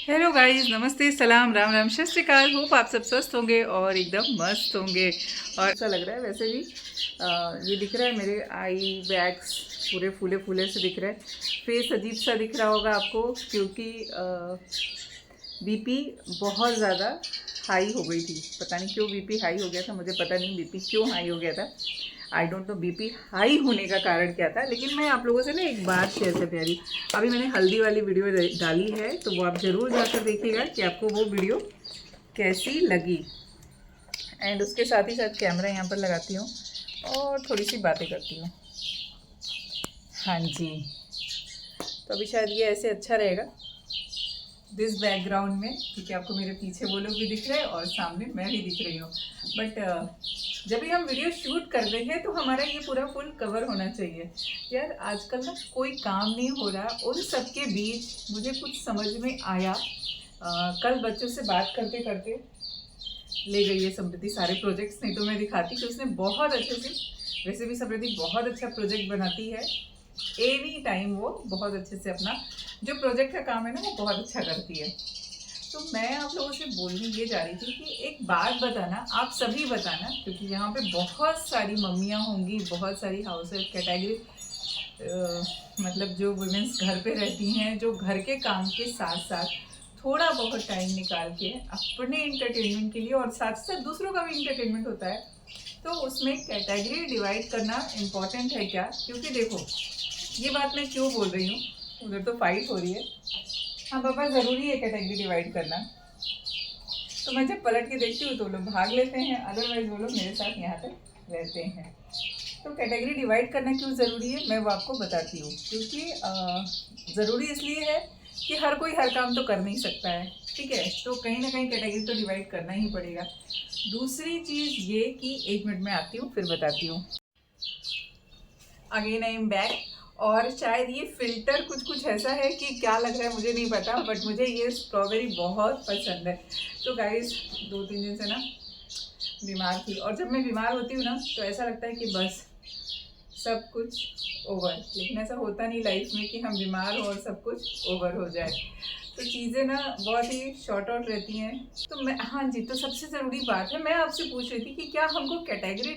Hello guys, नमस्ते, सलाम, राम राम, सत श्री अकाल। होप आप सब स्वस्थ होंगे और एकदम मस्त होंगे। और ऐसा लग रहा है वैसे भी ये दिख रहा है मेरे आई बैग्स पूरे फूले फूले से दिख रहे हैं। फेस अजीब सा दिख रहा होगा आपको क्योंकि बीपी बहुत ज़्यादा हाई हो गई थी। पता नहीं क्यों बीपी हाई हो गया था, मुझे पता नहीं बीपी क्यों हाई हो गया था। I don't know BP high होने का कारण क्या था, लेकिन मैं आप लोगों से ना एक बात शेयर कर रही हूँ। अभी मैंने हल्दी वाली वीडियो डाली है, तो वो आप ज़रूर जाकर देखिएगा कि आपको वो वीडियो कैसी लगी। एंड उसके साथ ही साथ कैमरा यहाँ पर लगाती हूँ और थोड़ी सी बातें करती हूँ। हाँ जी, तो अभी शायद ये ऐसे अच्छा रहेगा दिस बैकग्राउंड में, क्योंकि आपको मेरे पीछे वो लोग भी दिख रहे हैं और सामने मैं भी दिख रही हूँ। बट जब भी हम वीडियो शूट कर रहे हैं तो हमारा ये पूरा फुल कवर होना चाहिए। यार आजकल ना कोई काम नहीं हो रहा, उन सब के बीच मुझे कुछ समझ में आया। कल बच्चों से बात करते करते ले गई है समृद्धि सारे प्रोजेक्ट्स, नहीं तो मैं दिखाती कि उसने बहुत अच्छे से, वैसे भी समृद्धि बहुत अच्छा प्रोजेक्ट बनाती है। एनी टाइम वो बहुत अच्छे से अपना जो प्रोजेक्ट का काम है ना वो बहुत अच्छा करती है। तो मैं आप लोगों से बोलने ये जा रही थी कि एक बात बताना, आप सभी बताना, क्योंकि यहाँ पे बहुत सारी मम्मियाँ होंगी, बहुत सारी हाउस वाइफ कैटेगरी, मतलब जो वुमेन्स घर पे रहती हैं, जो घर के काम के साथ साथ थोड़ा बहुत टाइम निकाल के अपने इंटरटेनमेंट के लिए और साथ साथ दूसरों का भी इंटरटेनमेंट होता है, तो उसमें कैटेगरी डिवाइड करना इम्पॉर्टेंट है क्या? क्योंकि देखो ये बात मैं क्यों बोल रही हूँ, उधर तो फाइट हो रही है। हाँ पापा, ज़रूरी है कैटेगरी डिवाइड करना। तो मैं जब पलट के देखती हूँ तो लोग भाग लेते हैं, अदरवाइज वो लोग मेरे साथ यहाँ पे रहते हैं। तो कैटेगरी डिवाइड करना क्यों ज़रूरी है मैं वो आपको बताती हूँ। क्योंकि ज़रूरी इसलिए है कि हर कोई हर काम तो कर नहीं सकता है, ठीक है? तो कहीं ना कहीं कैटेगरी तो डिवाइड करना ही पड़ेगा। दूसरी चीज़ ये कि एक मिनट में आती हूँ फिर बताती हूँ। Again I am back. और शायद ये फिल्टर कुछ कुछ ऐसा है कि क्या लग रहा है मुझे नहीं पता, बट मुझे ये स्ट्रॉबेरी बहुत पसंद है। तो गाइस 2-3 दिन से ना बीमार थी, और जब मैं बीमार होती हूँ ना तो ऐसा लगता है कि बस सब कुछ ओवर। लेकिन ऐसा होता नहीं लाइफ में कि हम बीमार हो और सब कुछ ओवर हो जाए। तो चीज़ें ना बहुत ही शॉर्ट आउट रहती हैं। तो मैं, हाँ जी, तो सबसे ज़रूरी बात है, मैं आपसे पूछ रही थी कि क्या हमको कैटेगरी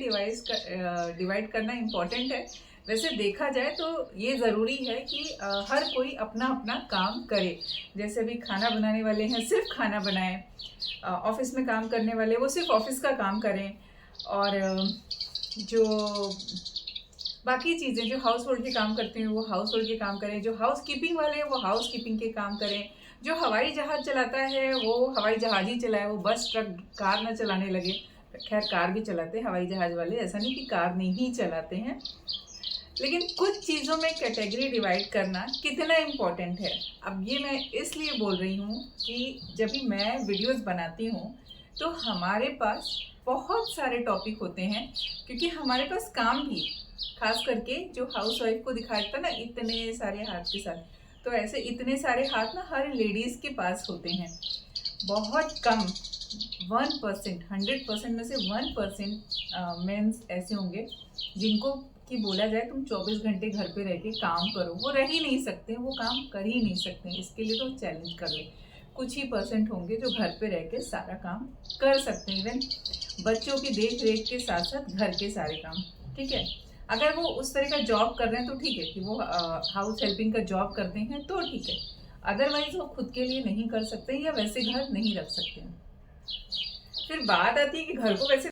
डिवाइड करना इम्पॉर्टेंट है? वैसे देखा जाए तो ये ज़रूरी है कि हर कोई अपना अपना काम करे। जैसे अभी खाना बनाने वाले हैं सिर्फ खाना बनाएं, ऑफिस में काम करने वाले वो सिर्फ ऑफिस का काम करें, और जो बाकी चीज़ें जो हाउस होल्ड के काम करते हैं वो हाउस होल्ड के काम करें, जो हाउस कीपिंग वाले हैं वो हाउस कीपिंग के काम करें, जो हवाई जहाज़ चलाता है वो हवाई जहाज़ ही चलाए, वो बस ट्रक कार ना चलाने लगे। खैर कार भी चलाते हैं हवाई जहाज़ वाले, ऐसा नहीं कि कार नहीं चलाते हैं। लेकिन कुछ चीज़ों में कैटेगरी डिवाइड करना कितना इम्पोर्टेंट है, अब ये मैं इसलिए बोल रही हूँ कि जब भी मैं वीडियोस बनाती हूँ तो हमारे पास बहुत सारे टॉपिक होते हैं, क्योंकि हमारे पास काम भी, खास करके जो हाउस वाइफ को दिखाता है ना इतने सारे हाथ के साथ, तो ऐसे इतने सारे हाथ ना हर लेडीज़ के पास होते हैं। बहुत कम 1%, 100% में से 1% मेंस ऐसे होंगे जिनको कि बोला जाए तुम 24 घंटे घर पे रह के काम करो, वो रह ही नहीं सकते, वो काम कर ही नहीं सकते। इसके लिए तो चैलेंज कर ले। कुछ ही परसेंट होंगे जो घर पे रह के सारा काम कर सकते हैं, इवन बच्चों की देख रेख के साथ साथ घर के सारे काम, ठीक है? अगर वो उस तरह का जॉब कर रहे हैं तो ठीक है, कि वो हाउस हेल्पिंग का जॉब करते हैं तो ठीक है। अदरवाइज वो खुद के लिए नहीं कर सकते या वैसे घर नहीं रख सकते हैं। फिर बात आती है कि घर को वैसे,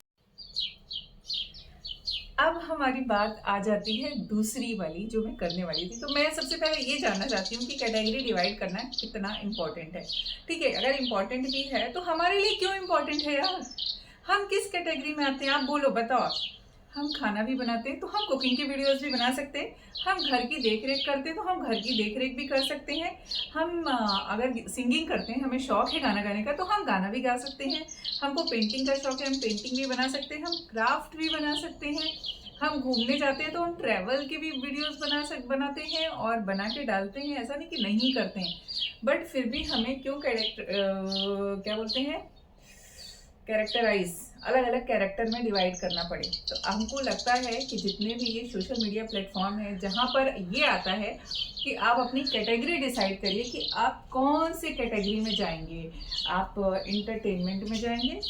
अब हमारी बात आ जाती है दूसरी वाली जो मैं करने वाली थी। तो मैं सबसे पहले ये जानना चाहती हूँ कि कैटेगरी डिवाइड करना कितना इम्पोर्टेंट है। ठीक है, अगर इम्पोर्टेंट भी है तो हमारे लिए क्यों इम्पोर्टेंट है यार? हम किस कैटेगरी में आते हैं आप बोलो, बताओ। हम खाना भी बनाते हैं तो हम कुकिंग की वीडियोस भी बना सकते हैं, हम घर की देख रेख करते हैं तो हम घर की देख रेख भी कर सकते हैं, हम अगर सिंगिंग करते हैं, हमें शौक है गाना गाने का तो हम गाना भी गा सकते हैं, हमको पेंटिंग का शौक है हम पेंटिंग भी बना सकते हैं, हम क्राफ्ट भी बना सकते हैं, हम घूमने जाते हैं तो हम ट्रैवल की भी वीडियोस बनाते हैं और बना के डालते हैं, ऐसा नहीं कि नहीं करते हैं। बट फिर भी हमें क्यों क्या बोलते हैं, कैरेक्टराइज, अलग अलग कैरेक्टर में डिवाइड करना पड़े। तो हमको लगता है कि जितने भी ये सोशल मीडिया प्लेटफॉर्म है जहाँ पर ये आता है कि आप अपनी कैटेगरी डिसाइड करिए कि आप कौन से कैटेगरी में जाएंगे। आप इंटरटेनमेंट में जाएंगे,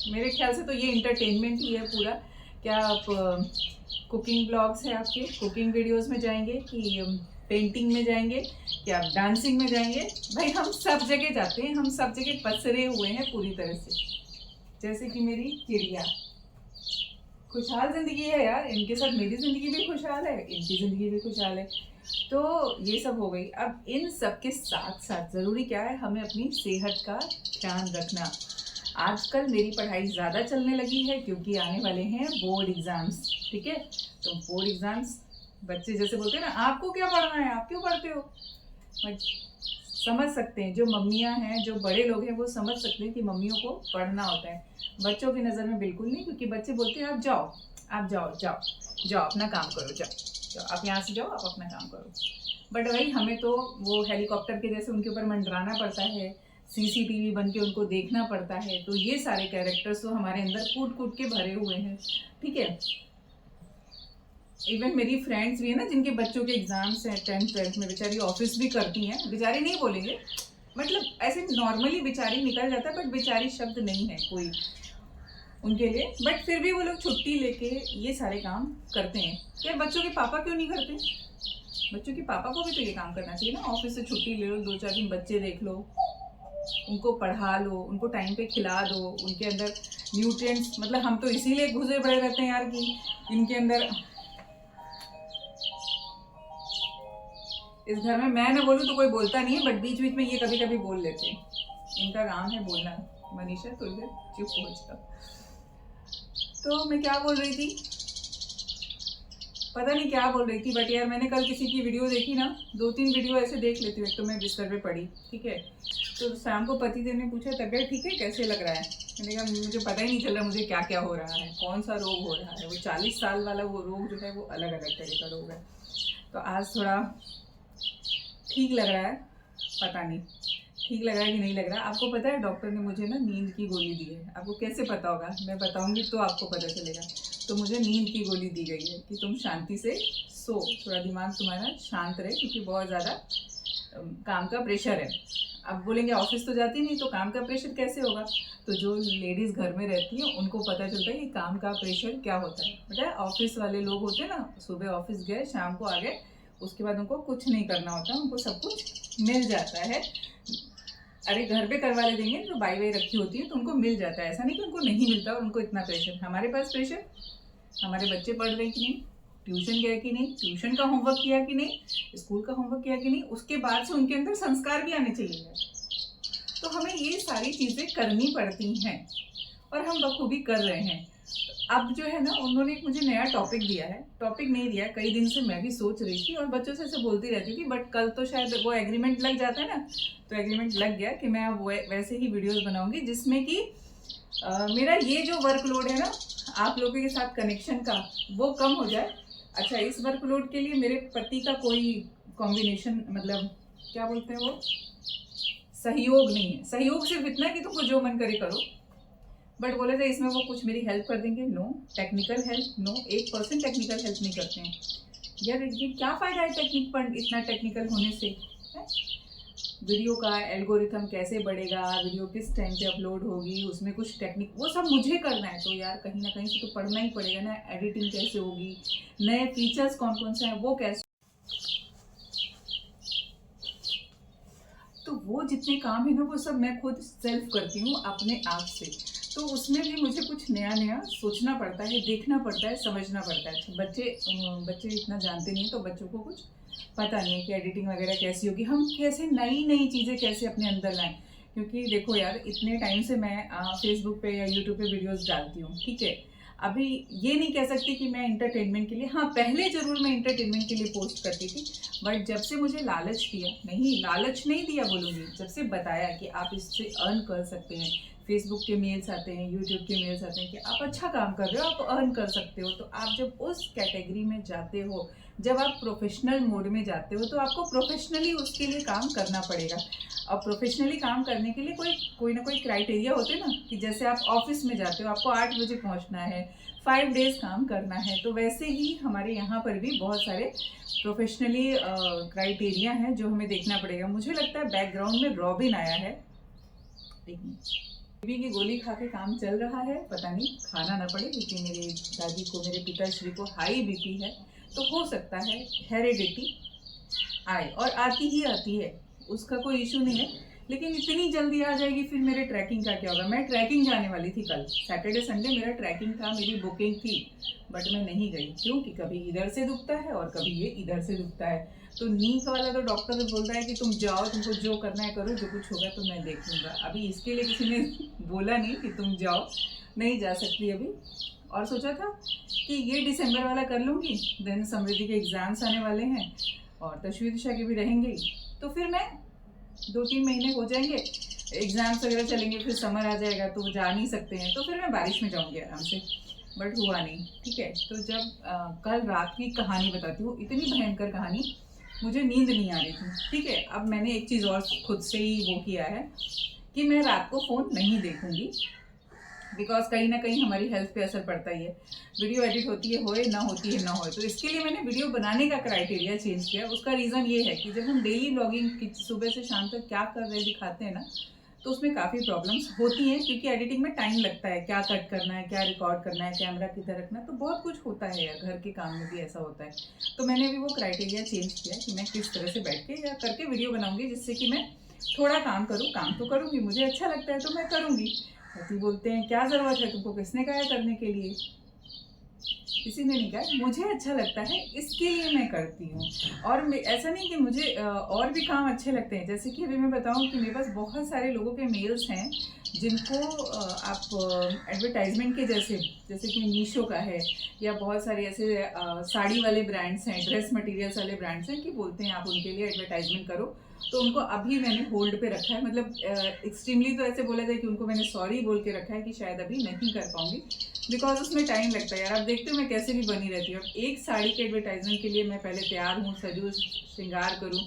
मेरे ख्याल से तो ये इंटरटेनमेंट ही है पूरा। क्या आप कुकिंग ब्लॉग्स है आपके, कुकिंग वीडियोस में जाएंगे कि पेंटिंग में जाएंगे कि आप डांसिंग में जाएंगे? भाई हम सब जगह जाते हैं, हम सब जगह पसरे हुए हैं पूरी तरह से। जैसे कि मेरी चिड़िया, खुशहाल जिंदगी है यार, इनके साथ मेरी जिंदगी भी खुशहाल है, इनकी जिंदगी भी खुशहाल है। तो ये सब हो गई। अब इन सब के साथ साथ ज़रूरी क्या है, हमें अपनी सेहत का ध्यान रखना। आजकल मेरी पढ़ाई ज़्यादा चलने लगी है क्योंकि आने वाले हैं बोर्ड एग्ज़ाम्स, ठीक है। तो बोर्ड एग्ज़ाम्स, बच्चे जैसे बोलते हैं ना, आपको क्या पढ़ना है, आप क्यों पढ़ते हो, समझ सकते हैं। जो मम्मियाँ हैं, जो बड़े लोग हैं, वो समझ सकते हैं कि मम्मियों को पढ़ना होता है। बच्चों की नज़र में बिल्कुल नहीं, क्योंकि बच्चे बोलते हैं आप जाओ, आप जाओ जाओ जाओ अपना काम करो, जाओ जाओ, आप यहाँ से जाओ, आप अपना काम करो। बट भाई हमें तो वो हेलीकॉप्टर के जैसे उनके ऊपर मंडराना पड़ता है, CCTV बन के उनको देखना पड़ता है। तो ये सारे कैरेक्टर्स तो हमारे अंदर कूट कूट के भरे हुए हैं, ठीक है। इवन मेरी फ्रेंड्स भी है ना, जिनके बच्चों के एग्जाम्स हैं 10th 12th में, बेचारी ऑफिस भी करती हैं, बेचारी नहीं बोलेंगे, मतलब ऐसे नॉर्मली बेचारी निकल जाता है, बट बेचारी शब्द नहीं है कोई उनके लिए। बट फिर भी वो लोग छुट्टी लेके ये सारे काम करते हैं। यार बच्चों के पापा क्यों नहीं करते? बच्चों के पापा को भी तो ये काम करना चाहिए ना। ऑफिस से छुट्टी ले लो, 2-4 दिन बच्चे देख लो, उनको पढ़ा लो, उनको टाइम पे खिला दो, उनके अंदर न्यूट्रिएंट्स, मतलब हम तो इसीलिए घुसे पड़े रहते हैं यार कि इनके अंदर, इस घर में मैं ना बोलूँ तो कोई बोलता नहीं है, बट बीच बीच में ये कभी कभी बोल लेते हैं, इनका काम है बोलना। मनीषा थोड़ी देर चुप हो जाओ। तो मैं क्या बोल रही थी, पता नहीं क्या बोल रही थी, बट यार मैंने कल किसी की वीडियो देखी ना, 2-3 वीडियो ऐसे देख लेती हूँ। एक तो मैं बिस्तर पे पड़ी, ठीक है, तो शाम को पतिदेव ने पूछा तबियत ठीक है, कैसे लग रहा है। मैंने कहा मुझे पता ही नहीं चल रहा मुझे क्या क्या हो रहा है, कौन सा रोग हो रहा है। वो 40 साल वाला वो रोग जो है वो अलग अलग तरह का रोग है। तो आज थोड़ा ठीक लग रहा है, पता नहीं ठीक लग रहा है कि नहीं लग रहा। आपको पता है डॉक्टर ने मुझे ना नींद की गोली दी है। आपको कैसे पता होगा, मैं बताऊंगी तो आपको पता चलेगा। तो मुझे नींद की गोली दी गई है कि तुम शांति से सो, थोड़ा दिमाग तुम्हारा शांत रहे, क्योंकि बहुत ज़्यादा काम का प्रेशर है। अब बोलेंगे ऑफिस तो जाती नहीं तो काम का प्रेशर कैसे होगा। तो जो लेडीज़ घर में रहती हैं उनको पता चलता है कि काम का प्रेशर क्या होता है। पता है ऑफिस वाले लोग होते हैं ना, सुबह ऑफिस गए, शाम को आ गए, उसके बाद उनको कुछ नहीं करना होता, उनको सब कुछ मिल जाता है। अरे घर पे करवा ले देंगे, जो बाई वाई रखी होती है तो उनको मिल जाता है, ऐसा नहीं कि उनको नहीं मिलता और उनको इतना प्रेशर। हमारे पास प्रेशर, हमारे बच्चे पढ़ रहे कि नहीं, ट्यूशन गए कि नहीं, ट्यूशन का होमवर्क किया कि नहीं, स्कूल का होमवर्क किया कि नहीं, उसके बाद से उनके अंदर संस्कार भी आने चाहिए। तो हमें ये सारी चीज़ें करनी पड़ती हैं और हम बखूबी कर रहे हैं। अब जो है ना, उन्होंने एक मुझे नया टॉपिक दिया है, टॉपिक नहीं दिया, कई दिन से मैं भी सोच रही थी और बच्चों से ऐसे बोलती रहती थी, बट कल तो शायद वो एग्रीमेंट लग जाता है ना, तो एग्रीमेंट लग गया कि मैं अब वैसे ही वीडियोस बनाऊंगी जिसमें कि मेरा ये जो वर्कलोड है ना आप लोगों के साथ कनेक्शन का, वो कम हो जाए। अच्छा, इस वर्कलोड के लिए मेरे पति का कोई कॉम्बिनेशन, मतलब क्या बोलते हैं वो, सहयोग नहीं है। सहयोग सिर्फ इतना है कि तुमको जो मन करे करो, बट बोले थे इसमें वो कुछ मेरी हेल्प कर देंगे, no. Technical help no, 1% technical help नहीं करते हैं यार। ये क्या फ़ायदा है टेक्निक पर, इतना टेक्निकल होने से है? वीडियो का एल्गोरिथम कैसे बढ़ेगा, वीडियो किस टाइम पे अपलोड होगी, उसमें कुछ टेक्निक, वो सब मुझे करना है। तो यार कहीं ना कहीं से तो पढ़ना ही पड़ेगा ना, एडिटिंग कैसे होगी, नए फीचर्स कौन कौन से हैं वो कैसे, तो वो जितने काम है ना वो सब मैं खुद सेल्फ करती हूँ अपने आप से। तो उसमें भी मुझे कुछ नया नया सोचना पड़ता है, देखना पड़ता है, समझना पड़ता है। बच्चे इतना जानते नहीं हैं, तो बच्चों को कुछ पता नहीं है कि एडिटिंग वगैरह कैसी होगी, हम कैसे नई नई चीज़ें कैसे अपने अंदर लाएं। क्योंकि देखो यार, इतने टाइम से मैं फेसबुक पे या यूट्यूब पे वीडियोस डालती हूँ, ठीक है। अभी ये नहीं कह सकती कि मैं इंटरटेनमेंट के लिए, हाँ पहले ज़रूर मैं इंटरटेनमेंट के लिए पोस्ट करती थी, बट जब से मुझे लालच दिया, नहीं लालच नहीं दिया बोलूँगी, जब से बताया कि आप इससे अर्न कर सकते हैं, फेसबुक के मेल्स आते हैं, यूट्यूब के मेल्स आते हैं कि आप अच्छा काम कर रहे हो, आप अर्न कर सकते हो। तो आप जब उस कैटेगरी में जाते हो, जब आप प्रोफेशनल मोड में जाते हो, तो आपको प्रोफेशनली उसके लिए काम करना पड़ेगा। और प्रोफेशनली काम करने के लिए कोई ना कोई क्राइटेरिया होते हैं ना, कि जैसे आप ऑफिस में जाते हो, आपको 8 बजे पहुंचना है, 5 डेज काम करना है, तो वैसे ही हमारे यहाँ पर भी बहुत सारे प्रोफेशनली क्राइटेरिया हैं जो हमें देखना पड़ेगा। मुझे लगता है बैकग्राउंड में रॉबिन आया है, बीपी की गोली खा के काम चल रहा है, पता नहीं खाना ना पड़े, क्योंकि मेरे दादी को, मेरे पिताश्री को हाई बीपी है, तो हो सकता है हेरिडिटी आए, और आती ही आती है, उसका कोई इशू नहीं है। लेकिन इतनी जल्दी आ जाएगी, फिर मेरे ट्रैकिंग का क्या होगा। मैं ट्रैकिंग जाने वाली थी कल, सैटरडे संडे मेरा ट्रैकिंग था, मेरी बुकिंग थी, बट मैं नहीं गई। क्यों? कि कभी इधर से दुखता है और कभी ये इधर से दुखता है। तो नी वाला तो डॉक्टर बोल रहा है कि तुम जाओ, तुमको जो करना है करो, जो कुछ होगा तो मैं देख लूँगा। अभी इसके लिए किसी ने बोला नहीं कि तुम जाओ, नहीं जा सकती अभी। और सोचा था कि ये दिसंबर वाला कर लूँगी, देन समृद्धि के एग्ज़ाम्स आने वाले हैं और तशवीर दिशा के भी रहेंगे, तो फिर मैं 2-3 महीने हो जाएंगे, एग्ज़ाम्स वगैरह चलेंगे, फिर समर आ जाएगा तो जा नहीं सकते हैं, तो फिर मैं बारिश में जाऊँगी आराम से। बट हुआ नहीं, ठीक है। तो जब कल रात की कहानी बताती हूँ, इतनी भयंकर कहानी, मुझे नींद नहीं आ रही थी, ठीक है। अब मैंने एक चीज़ और खुद से ही वो किया है कि मैं रात को फ़ोन नहीं देखूँगी, बिकॉज कहीं ना कहीं हमारी हेल्थ पे असर पड़ता ही है। वीडियो एडिट होती है, होए ना होती है ना होए, तो इसके लिए मैंने वीडियो बनाने का क्राइटेरिया चेंज किया। उसका रीज़न ये है कि जब हम डेली ब्लॉगिंग सुबह से शाम तक क्या कर रहे दिखाते हैं ना, तो उसमें काफ़ी प्रॉब्लम्स होती हैं, क्योंकि एडिटिंग में टाइम लगता है, क्या कट करना है, क्या रिकॉर्ड करना है, कैमरा किधर रखना है, तो बहुत कुछ होता है यार, घर के काम में भी ऐसा होता है। तो मैंने भी वो क्राइटेरिया चेंज किया कि मैं किस तरह से बैठ के या करके वीडियो बनाऊंगी, जिससे कि मैं थोड़ा काम करूँ। काम तो करूँगी, मुझे अच्छा लगता है तो मैं करूँगी। पति बोलते हैं क्या ज़रूरत है तुमको, किसने कहा है करने के लिए, किसी ने नहीं कहा, मुझे अच्छा लगता है इसके लिए मैं करती हूँ। और ऐसा नहीं कि मुझे और भी काम अच्छे लगते हैं, जैसे कि अभी मैं बताऊँ कि मेरे पास बहुत सारे लोगों के मेल्स हैं जिनको आप एडवर्टाइजमेंट के जैसे कि मीशो का है, या बहुत सारे ऐसे साड़ी वाले ब्रांड्स हैं, ड्रेस मटेरियल्स वाले ब्रांड्स हैं, कि बोलते हैं आप उनके लिए एडवर्टाइजमेंट करो। तो उनको अभी मैंने होल्ड पे रखा है, मतलब एक्सट्रीमली तो ऐसे बोला जाए कि उनको मैंने सॉरी बोल के रखा है कि शायद अभी नहीं कर पाऊंगी, बिकॉज उसमें टाइम लगता है यार। आप देखते हो मैं कैसे भी बनी रहती हूँ। एक साड़ी के एडवर्टाइजमेंट के लिए मैं पहले तैयार हूँ, सजू श्रृंगार करूँ,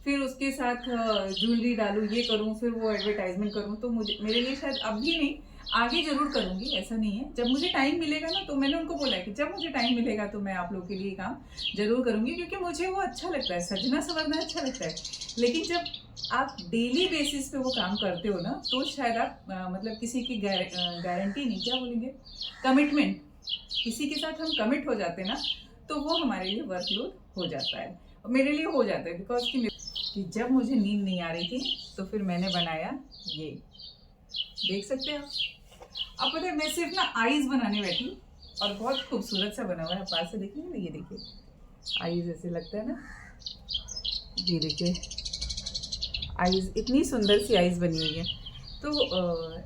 फिर उसके साथ ज्वेलरी डालूँ, ये करूँ, फिर वो एडवर्टाइजमेंट करूँ, तो मेरे लिए शायद अभी नहीं, आगे जरूर करूँगी, ऐसा नहीं है। जब मुझे टाइम मिलेगा ना, तो मैंने उनको बोला है कि जब मुझे टाइम मिलेगा तो मैं आप लोगों के लिए काम जरूर करूँगी, क्योंकि मुझे वो अच्छा लगता है, सजना संवरना अच्छा लगता है। लेकिन जब आप डेली बेसिस पे वो काम करते हो ना, तो शायद आप मतलब किसी की गारंटी नहीं, क्या बोलेंगे, कमिटमेंट, किसी के साथ हम कमिट हो जाते हैं ना, तो वो हमारे लिए वर्कलोड हो जाता है। और मेरे लिए हो जाता है, बिकॉज कि जब मुझे नींद नहीं आ रही थी, तो फिर मैंने बनाया ये, देख सकते हैं आप। अब पता है मैं सिर्फ ना आईज बनाने बैठी, और बहुत खूबसूरत सा बना हुआ है, पास से देखेंगे ना, ये देखिए आईज ऐसे लगता है ना, ये देखिए आईज, इतनी सुंदर सी आईज बनी हुई है। तो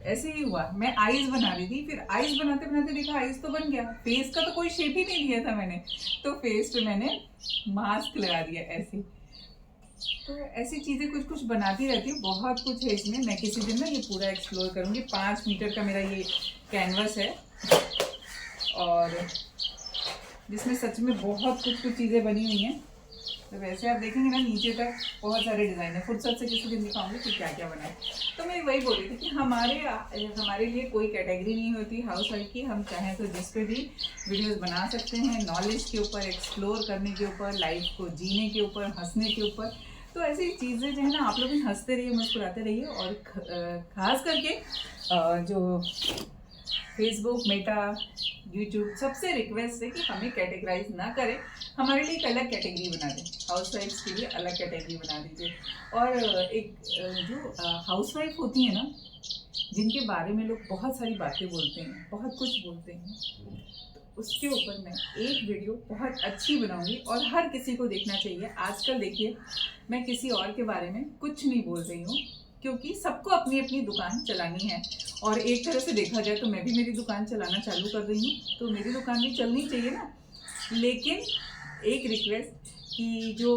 ऐसे ही हुआ, मैं आईज बना रही थी, फिर आईज बनाते बनाते देखा आईज तो बन गया, फेस का तो कोई शेप ही नहीं दिया था मैंने, तो फेस पे मैंने मास्क लगा दिया ऐसे। तो ऐसी चीज़ें कुछ कुछ बनाती रहती हूँ, बहुत कुछ है इसमें। मैं किसी दिन ना ये पूरा एक्सप्लोर करूँगी। 5 मीटर का मेरा ये कैनवस है, और जिसमें सच में बहुत कुछ कुछ चीज़ें बनी हुई हैं। तो वैसे आप देखेंगे ना, नीचे तक बहुत सारे डिज़ाइन है, फुर्सत से किसी दिन दिखाऊंगी कि क्या क्या बना है। तो मैं वही बोल रही थी कि हमारे लिए कोई कैटेगरी नहीं होती हाउस वाइफ की। हम चाहें तो जिस पे भी वीडियोस बना सकते हैं, नॉलेज के ऊपर, एक्सप्लोर करने के ऊपर, लाइफ को जीने के ऊपर, हंसने के ऊपर। तो ऐसी चीज़ें जो है ना, आप लोग भी हंसते रहिए, मुस्कुराते रहिए। और ख़ास करके जो फेसबुक, मेटा, यूट्यूब, सबसे रिक्वेस्ट है कि हमें कैटेगराइज ना करें, हमारे लिए एक अलग कैटेगरी बना दें, हाउस वाइफ्स के लिए अलग कैटेगरी बना दीजिए। और एक जो हाउस वाइफ होती है ना, जिनके बारे में लोग बहुत सारी बातें बोलते हैं, बहुत कुछ बोलते हैं, तो उसके ऊपर मैं एक वीडियो बहुत अच्छी बनाऊंगी, और हर किसी को देखना चाहिए। आजकल देखिए, मैं किसी और के बारे में कुछ नहीं बोल रही हूँ, क्योंकि सबको अपनी अपनी दुकान चलानी है। और एक तरह से देखा जाए तो मैं भी मेरी दुकान चलाना चालू कर रही हूँ, तो मेरी दुकान भी चलनी चाहिए ना। लेकिन एक रिक्वेस्ट कि जो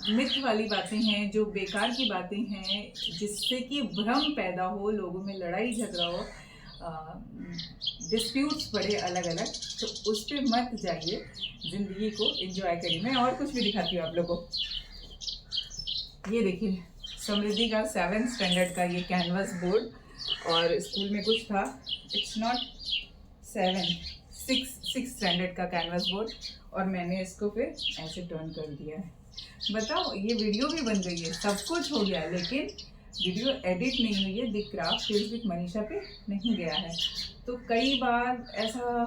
मिथ वाली बातें हैं, जो बेकार की बातें हैं, जिससे कि भ्रम पैदा हो, लोगों में लड़ाई झगड़ा हो, डिस्प्यूट्स बढ़े अलग अलग, तो उस पर मत जाइए, ज़िंदगी को एंजॉय करिए। मैं और कुछ भी दिखाती हूँ आप लोगों को। ये देखिए, समृद्धि का 7th स्टैंडर्ड का ये कैनवस बोर्ड, और स्कूल में कुछ था, इट्स नॉट 6th स्टैंडर्ड का कैनवस बोर्ड, और मैंने इसको फिर ऐसे टर्न कर दिया है। बताओ, ये वीडियो भी बन गई है, सब कुछ हो गया, लेकिन वीडियो एडिट नहीं हुई है। द क्राफ्ट फेसबुक मनीषा पे नहीं गया है। तो कई बार ऐसा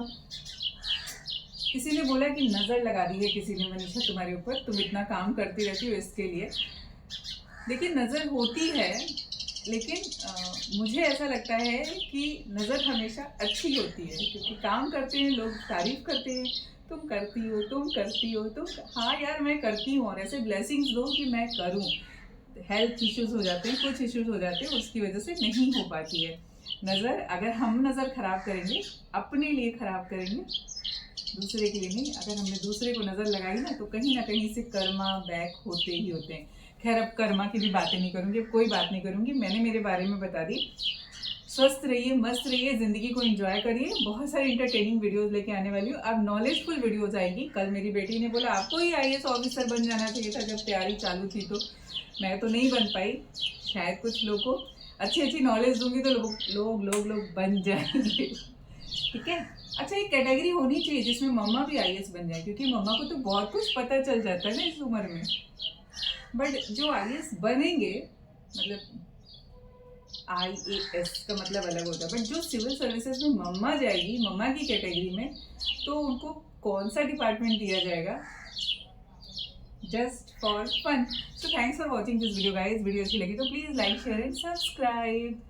किसी ने बोला कि नज़र लगा दी है किसी ने मनीषा तुम्हारे ऊपर, तुम इतना काम करती रहती हो इसके लिए। देखिए, नज़र होती है, लेकिन मुझे ऐसा लगता है कि नज़र हमेशा अच्छी होती है, क्योंकि काम करते हैं लोग, तारीफ करते हैं, तुम करती हो, तुम करती हो, तुम, हाँ यार मैं करती हूँ, और ऐसे ब्लेसिंग्स दो कि मैं करूँ। हेल्थ इश्यूज़ हो जाते हैं, कुछ इश्यूज़ हो जाते हैं, उसकी वजह से नहीं हो पाती है नज़र। अगर हम नज़र ख़राब करेंगे, अपने लिए ख़राब करेंगे, दूसरे के लिए नहीं। अगर हमने दूसरे को नज़र लगाई ना, तो कहीं ना कहीं से कर्मा बैक होते ही होते हैं। खैर, अब कर्मा की भी बातें नहीं करूँगी, अब कोई बात नहीं करूँगी, मैंने मेरे बारे में बता दी। स्वस्थ रहिए, मस्त रहिए, ज़िंदगी को एंजॉय करिए। बहुत सारी इंटरटेनिंग वीडियोस लेके आने वाली हूँ। अब नॉलेजफुल वीडियोस आएगी। कल मेरी बेटी ने बोला आपको ही IAS ऑफिसर बन जाना चाहिए था, जब तैयारी चालू थी, तो मैं तो नहीं बन पाई। शायद कुछ लोग को अच्छी नॉलेज दूंगी तो लोग बन जाएंगे। ठीक है। अच्छा, एक कैटेगरी होनी चाहिए जिसमें मम्मा भी IAS बन जाए, क्योंकि मम्मा को तो बहुत कुछ पता चल जाता है ना इस उम्र में। बट जो IAS बनेंगे, मतलब IAS का मतलब अलग होता है, बट जो सिविल सर्विसेज में मम्मा जाएगी, मम्मा की कैटेगरी में, तो उनको कौन सा डिपार्टमेंट दिया जाएगा? Just for fun. So thanks for watching this video guys. Video अच्छी लगी तो please like, share and subscribe.